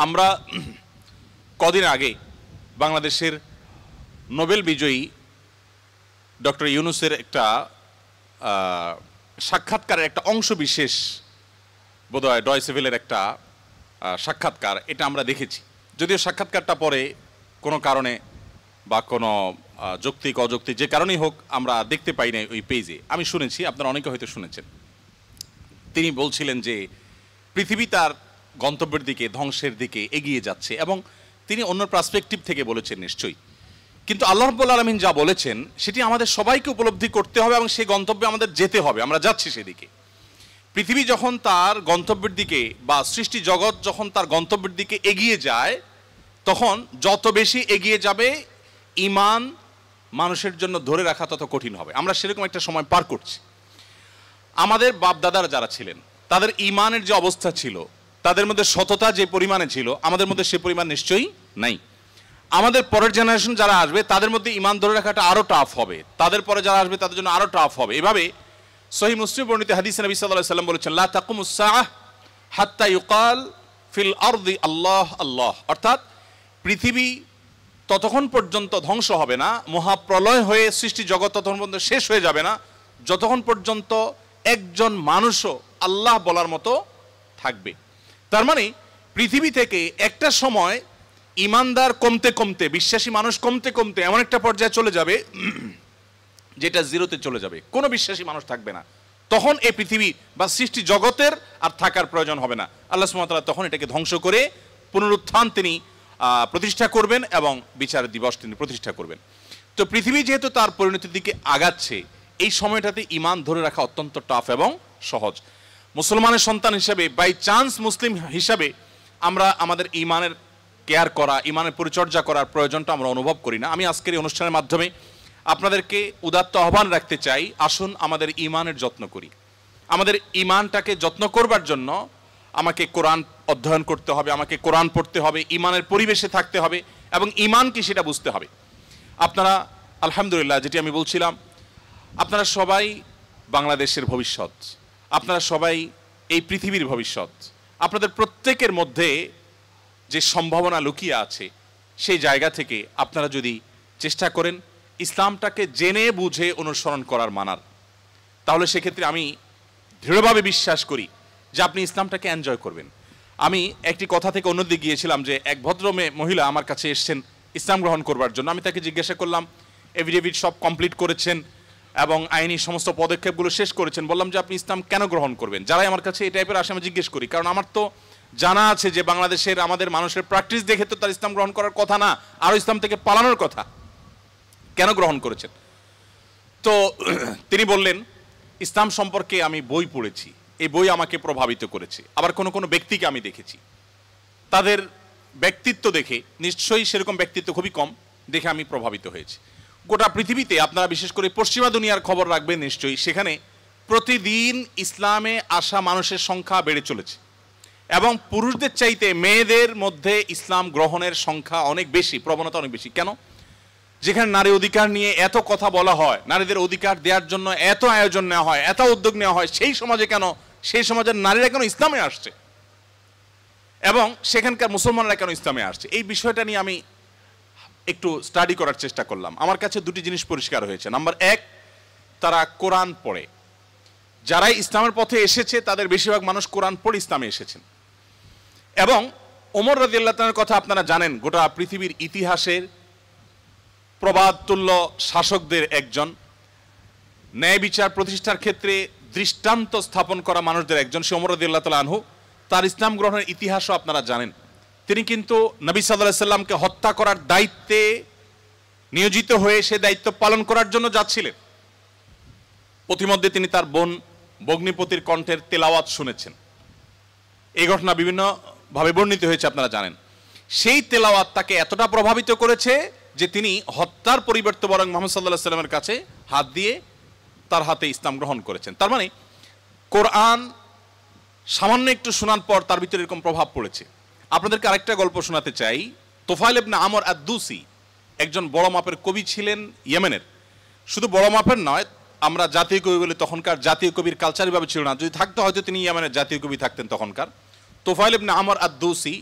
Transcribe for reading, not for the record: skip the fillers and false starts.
আমরা কদিন আগে বাংলাদেশের নোবেল বিজয়ী ডক্টর ইউনূসের একটা সাক্ষাৎকারের একটা অংশ বিশেষ বোধহয় ডয়েচে ভেলের একটা সাক্ষাৎকার, এটা আমরা দেখেছি। যদিও সাক্ষাৎকারটা পরে কোনো কারণে বা কোনো যৌক্তিক অযৌক্তিক যে কারণেই হোক আমরা দেখতে পাই না ওই পেজে। আমি শুনেছি, আপনারা অনেকে হয়তো শুনেছেন। তিনি বলছিলেন যে পৃথিবী তার গন্তব্যের দিকে, ধ্বংসের দিকে এগিয়ে যাচ্ছে, এবং তিনি অন্য পার্সপেক্টিভ থেকে বলেছেন নিশ্চয়ই। কিন্তু আল্লাহ রাব্বুল আলামিন যা বলেছেন সেটি আমাদের সবাইকে উপলব্ধি করতে হবে এবং সেই গন্তব্যে আমাদের যেতে হবে। আমরা যাচ্ছি সেদিকে। পৃথিবী যখন তার গন্তব্যের দিকে বা সৃষ্টি জগৎ যখন তার গন্তব্যের দিকে এগিয়ে যায়, তখন যত বেশি এগিয়ে যাবে ঈমান মানুষের জন্য ধরে রাখা তত কঠিন হবে। আমরা সেরকম একটা সময় পার করছি। আমাদের বাপ দাদারা যারা ছিলেন তাদের ঈমানের যে অবস্থা ছিল, তাদের মধ্যে সততা যে পরিমাণে ছিল, আমাদের মধ্যে সে পরিমাণ নিশ্চয়ই নাই। আমাদের পরের জেনারেশন যারা আসবে তাদের মধ্যে ঈমান ধরে রাখাটা আরো টাফ হবে, তাদের পরে যারা আসবে তাদের জন্য আরো টাফ হবে। এভাবে সহিহ মুসলিম বর্ণিত হাদিসে নবী সাল্লাল্লাহু আলাইহি ওয়াসাল্লাম বলেছেন, লা তাকুমুস সাআহ হাত্তা ইউকাল ফিল আরদি আল্লাহ আল্লাহ। অর্থাৎ পৃথিবী ততক্ষণ পর্যন্ত ধ্বংস হবে না, মহাপ্রলয় হয়ে সৃষ্টি জগৎ ততক্ষণ পর্যন্ত শেষ হয়ে যাবে না, যতক্ষণ পর্যন্ত একজন মানুষও আল্লাহ বলার মতো থাকবে। তার মানে পৃথিবী থেকে একটা সময় ইমানদার কমতে কমতে, বিশ্বাসী মানুষ কমতে কমতে এমন একটা পর্যায়ে চলে যাবে যেটা জিরোতে চলে যাবে, কোনো বিশ্বাসী মানুষ থাকবে না। তখন এই পৃথিবী বা সৃষ্টি জগতের আর থাকার প্রয়োজন হবে না। আল্লাহ সুবহানাহু ওয়া তাআলা তখন এটাকে ধ্বংস করে পুনরুত্থান তিনি প্রতিষ্ঠা করবেন এবং বিচার দিবস তিনি প্রতিষ্ঠা করবেন। তো পৃথিবী যেহেতু তার পরিণতির দিকে আগাচ্ছে, এই সময়টাতে ঈমান ধরে রাখা অত্যন্ত টাফ এবং সহজ। মুসলমানের সন্তান হিসাবে, বাই চান্স মুসলিম হিসাবে আমরা আমাদের ঈমানের কেয়ার করা, ঈমানের পরিচর্যা করার প্রয়োজনটা আমরা অনুভব করি না। আমি আজকের এই অনুষ্ঠানের মাধ্যমে আপনাদেরকে উদাত্ত আহ্বান রাখতে চাই, আসুন আমাদের ঈমানের যত্ন করি। আমাদের ঈমানটাকে যত্ন করবার জন্য আমাকে কোরআন অধ্যয়ন করতে হবে, আমাকে কোরআন পড়তে হবে, ঈমানের পরিবেশে থাকতে হবে এবং ঈমান কি সেটা বুঝতে হবে। আপনারা আলহামদুলিল্লাহ, যেটি আমি বলছিলাম, আপনারা সবাই বাংলাদেশের ভবিষ্যৎ, আপনারা সবাই এই পৃথিবীর ভবিষ্যৎ। আপনাদের প্রত্যেকের মধ্যে যে সম্ভাবনা লুকিয়ে আছে, সেই জায়গা থেকে আপনারা যদি চেষ্টা করেন ইসলামটাকে জেনে বুঝে অনুসরণ করার মানার, তাহলে সেক্ষেত্রে আমি দৃঢ়ভাবে বিশ্বাস করি যে আপনি ইসলামটাকে এনজয় করবেন। আমি একটি কথা থেকে অন্যদিকে গিয়েছিলাম যে এক ভদ্র মহিলা আমার কাছে এসছেন ইসলাম গ্রহণ করবার জন্য। আমি তাকে জিজ্ঞাসা করলাম, এফিডেভিট সব কমপ্লিট করেছেন এবং আইনি সমস্ত পদক্ষেপগুলো শেষ করেছেন, বললাম যে আপনি ইসলাম কেন গ্রহণ করবেন? যারাই আমার কাছে এই টাইপের আসে আমি জিজ্ঞেস করি, কারণ আমার তো জানা আছে যে বাংলাদেশের আমাদের মানুষের প্র্যাকটিস দেখে তো তার ইসলাম গ্রহণ করার কথা না, আরও ইসলাম থেকে পালানোর কথা। কেন গ্রহণ করেছেন? তো তিনি বললেন, ইসলাম সম্পর্কে আমি বই পড়েছি, এই বই আমাকে প্রভাবিত করেছে। আবার কোনো কোনো ব্যক্তিকে আমি দেখেছি, তাদের ব্যক্তিত্ব দেখে, নিশ্চয়ই সেরকম ব্যক্তিত্ব খুবই কম, দেখে আমি প্রভাবিত হয়েছি। গোটা পৃথিবীতে আপনারা বিশেষ করে পশ্চিমা দুনিয়ার খবর রাখবেন নিশ্চয়ই, সেখানে প্রতিদিন ইসলামে আসা মানুষের সংখ্যা বেড়ে চলেছে এবং পুরুষদের চাইতে মেয়েদের মধ্যে ইসলাম গ্রহণের সংখ্যা অনেক বেশি, প্রবণতা অনেক বেশি। কেন? যেখানে নারী অধিকার নিয়ে এত কথা বলা হয়, নারীদের অধিকার দেওয়ার জন্য এত আয়োজন নেওয়া হয়, এত উদ্যোগ নেওয়া হয়, সেই সমাজে কেন, সেই সমাজের নারীরা কেন ইসলামে আসছে এবং সেখানকার মুসলমানরা কেন ইসলামে আসছে, এই বিষয়টা নিয়ে আমি একটু স্টাডি করার চেষ্টা করলাম। আমার কাছে দুটি জিনিস পরিষ্কার হয়েছে। নাম্বার এক, তারা কোরআন পড়ে। যারাই ইসলামের পথে এসেছে তাদের বেশিরভাগ মানুষ কোরআন পড়ে ইসলামে এসেছেন। এবং ওমর রাদিয়াল্লাহু তাআলার কথা আপনারা জানেন, গোটা পৃথিবীর ইতিহাসের প্রবাদতুল্য শাসকদের একজন, ন্যায় বিচার প্রতিষ্ঠার ক্ষেত্রে দৃষ্টান্ত স্থাপন করা মানুষদের একজন, সে ওমর রাদিয়াল্লাহু তাআলা আনহু। তার ইসলাম গ্রহণের ইতিহাসও আপনারা জানেন। তিনি কিন্তু নবী সাল্লাল্লাহু আলাইহি সাল্লামকে হত্যা করার দায়িত্বে নিয়োজিত হয়ে সে দায়িত্ব পালন করার জন্য যাচ্ছিলেন। প্রতিমধ্যে তিনি তার বোন বগ্নিপতির কণ্ঠের তেলাওয়াত শুনেছেন। এই ঘটনা বিভিন্নভাবে বর্ণিত হয়েছে, আপনারা জানেন। সেই তেলাওয়াত তাকে এতটা প্রভাবিত করেছে যে তিনি হত্যার পরিবর্তে বরং মুহাম্মদ সাল্লাল্লাহু আলাইহি সাল্লামের কাছে হাত দিয়ে তার হাতে ইসলাম গ্রহণ করেছেন। তার মানে কোরআন সামান্য একটু শোনার পর তার ভিতরে এরকম প্রভাব পড়েছে। আপনাদেরকে আরেকটা গল্প শোনাতে চাই। তোফাইল ইবনে আমর আদ-দুসি একজন বড় মাপের কবি ছিলেন ইয়েমেনের। শুধু বড় মাপের নয়, আমরা জাতীয় কবি বলে, তখনকার জাতীয় কবির কালচারভাবে ছিল না, যদি থাকতো হয়তো তিনি ইয়েমেনের জাতীয় কবি থাকতেন তখনকার। তোফাইল ইবনে আমর আদ-দুসি